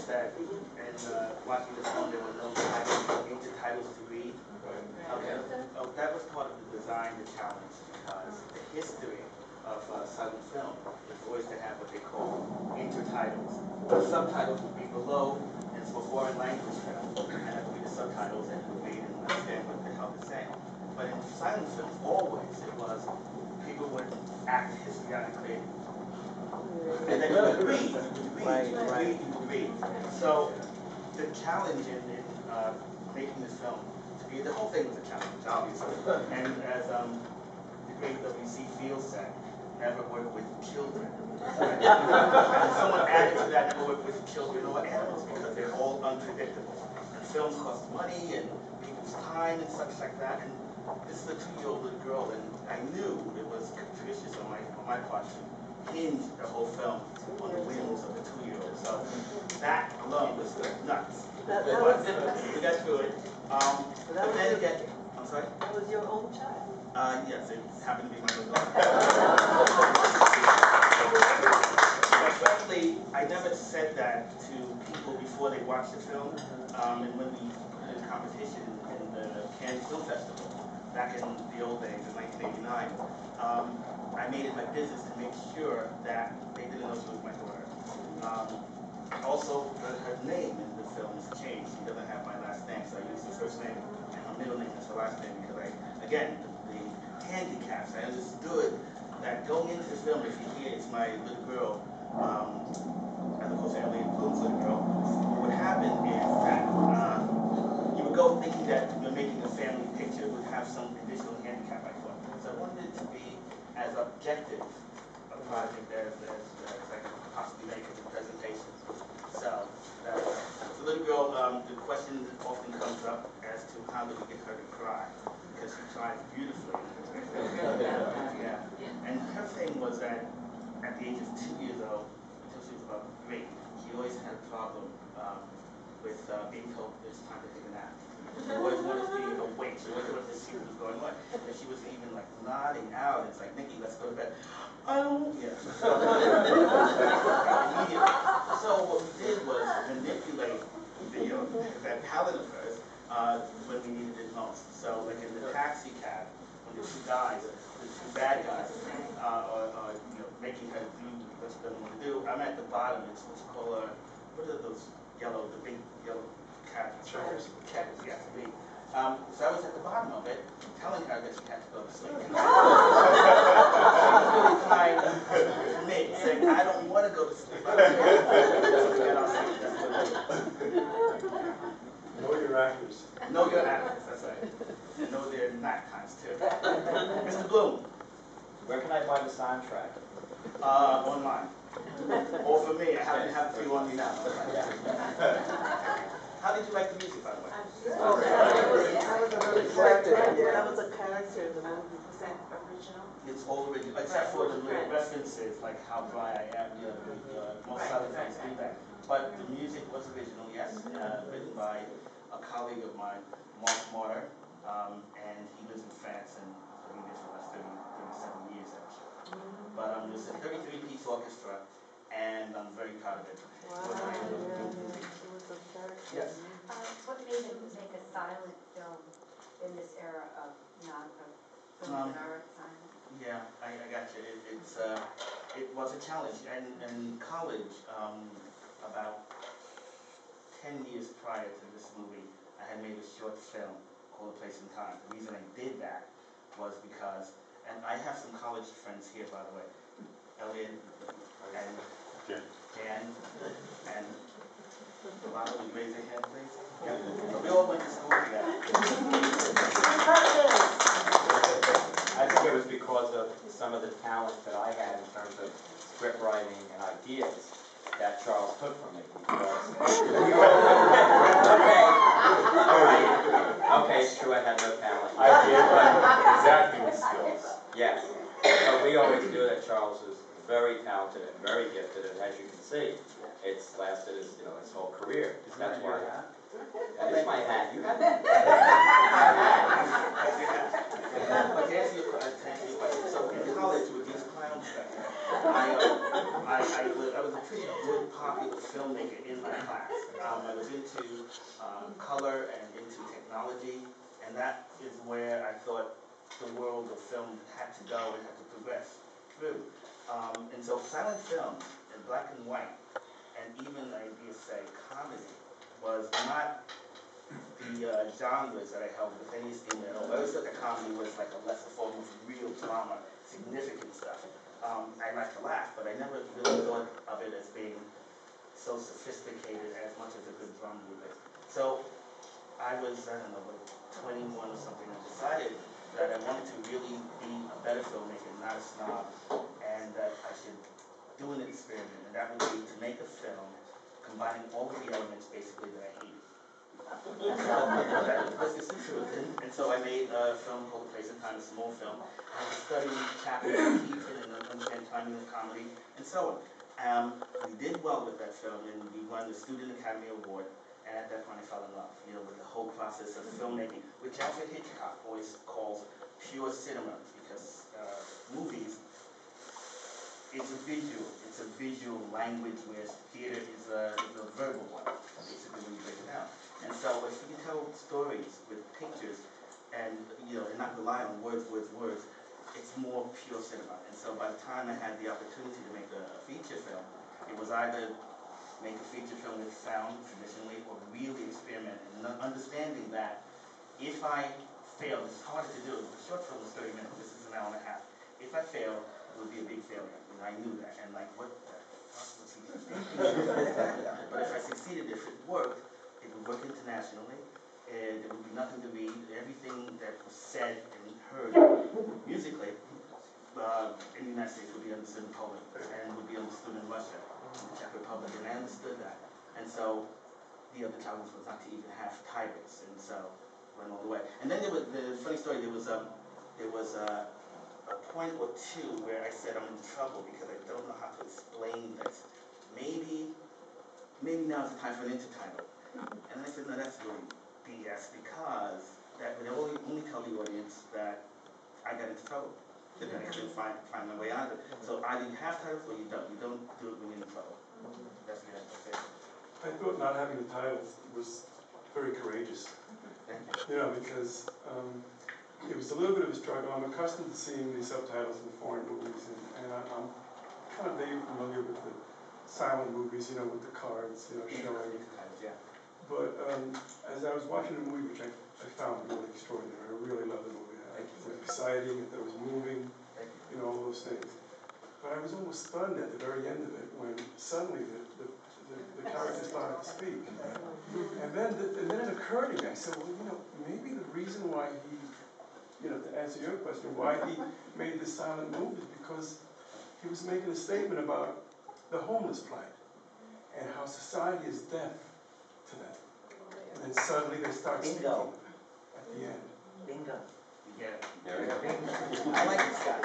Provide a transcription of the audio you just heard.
noticed that in watching the film, there were no intertitles to read. Okay. That was part of the design, the challenge, because the history of silent film is always to have what they call intertitles. The subtitles would be below, and it's for foreign language film, and I would read the subtitles and read and understand what the hell they're saying. But in silent films, always it was people would act histrionically, and then you would read, you would read. So the challenge in making this film, the whole thing was a challenge, obviously. And as the great W.C. Fields said, never work with children. And someone added to that, never work with children or animals, because they're all unpredictable. And films cost money and people's time and such like that. And this is a 2-year-old little girl, and I knew it was capricious on my part to hinge the whole film on the whims of the 2-year-old. So that alone was nuts. But we got through it. But then again, I'm sorry? That was your own child? Yes, it happened to be my little daughter. Especially, I never said that to people before they watched the film. And when we put it in competition in the Cannes Film Festival, back in the old days, in 1989, I made it my business to make sure that they didn't know she was my daughter. Also, her name in the film is changed. She doesn't have my last name, so I use her first name and her middle name as her last name because again, the handicaps. I understood that going into the film, if you hear it's my little girl, and of course Elliot Bloom's little girl, what would happen is that you would go thinking that you're making a family picture would have some additional handicap, I thought. So I wanted it to be as objective a project as I could possibly make it in the presentation. So, the little girl, the question often comes up as to how do we get her to cry, because she cries beautifully. Yeah. And her thing was that at the age of 2 years old, until she was about 3, she always had a problem with being told it's time to take a nap. She always wanted to be awake. She always wanted to see what was going on. And she was even like nodding out. It's like, Nikki, let's go to bed. I don't. Yeah. Immediately. So what we did was manipulate that palette of hers when we needed it most. So like in the taxi cab, when the two guys, the two bad guys, are making her do what she doesn't want to do. I'm at the bottom. It's what's called what are those the big yellow cabs? Checkers. Yeah, big. So I was at the bottom of it, telling her that she had to go to sleep. She was really trying to me, saying, I don't want to go to sleep. I don't want to get off sleep. That's what it is. Know your actors. Know your actors, that's right. Know their knack times too. Mr. Bloom. Where can I buy the soundtrack? Online. Or for me, I happen to have 3 on me now. How did you like the music, by the way? That was a character in the movie. Was that original? It's all original, except for the little references, like how dry I am. Most other things do that. But the music was original, yes, written by a colleague of mine, Mark Martyr, and he lives in France, and so he lives for the last 37 years, actually. But it was a 33-piece orchestra, and I'm very proud of it. Yes. What made him make a silent film in this era of films that are silent? Yeah, I got you. It was a challenge. And in college, about 10 years prior to this movie, I had made a short film called A Place and Time. The reason I did that was because, and I have some college friends here, by the way, Elliot and Jan and Lana, would you raise your hand, please? Yeah. So we all went to school together. I think it was because of some of the talent that I had in terms of script writing and ideas that Charles took from me. Okay, it's true, I had no talent. I did, but exacting skills. Yes, but we always knew that Charles was very talented and very gifted, and as you can see, it's lasted his whole career. That's why that is my hat. You have that? But to answer your question, so in college with these clowns, I I was a pretty good popular filmmaker in my class. I was into color and into technology, and that is where I thought the world of film had to go and had to progress through. And so silent film in black and white, and even I would say comedy, was not the genres that I held with any esteem at all. I always thought that comedy was like a lesser form of real drama, significant stuff. I like to laugh, but I never really thought of it as being so sophisticated as much as a good drama would be. So I was, I don't know, like 21 or something, and decided that I wanted to really be a better filmmaker, not a snob, and that I should do an experiment, and that would be to make a film combining all of the elements basically that I hated. This is the truth. And so I made a film called A Place and Time, a small film. I had to study Chaplin and Keaton and understand timing of comedy and so on. We did well with that film, and we won the Student Academy Award. And at that point, I fell in love, with the whole process of filmmaking, which Alfred Hitchcock always calls pure cinema, because movies, it's a visual language, where theater is a verbal one, basically, when you break it down. And so if you tell stories with pictures, and not rely on words, it's more pure cinema. And so by the time I had the opportunity to make a feature film, it was either make a feature film with sound traditionally, or really experiment, and understanding that if I failed, it's harder to do. The short film is 30 minutes, this is an hour and a half. If I fail, it would be a big failure. I knew that, and like, what the fuck was he thinking? But if I succeeded, if it worked, it would work internationally, and there would be nothing to read. Everything that was said and heard musically in the United States would be understood in Poland, and would be understood in Russia, in the Czech Republic, and I understood that. And so the other challenge was not to even have titles, and so went all the way. And then there was the funny story. There was a point or two where I said I'm in trouble because I don't know how to explain this. Maybe now is the time for an intertitle. And then I said, no, that's really BS, because that would only tell the audience that I got into trouble, that I couldn't find my way out of it. So either you have titles or you don't. You don't do it when you're in trouble. That's the answer. I thought not having the titles was very courageous. Because it was a little bit of a struggle. I'm accustomed to seeing these subtitles in foreign movies, and I'm kind of very familiar with the silent movies, with the cards, showing. Yeah. But as I was watching the movie, which I found really extraordinary, I really loved the movie. It was exciting, it was moving, all those things. But I was almost stunned at the very end of it when suddenly the character started to speak. And then it occurred to me, I said, well, maybe the reason why he, to answer your question, why he made this silent movie is because he was making a statement about the homeless plight and how society is deaf to them. And then suddenly they start speaking at the end. Bingo. Yeah. There we go. I like this guy.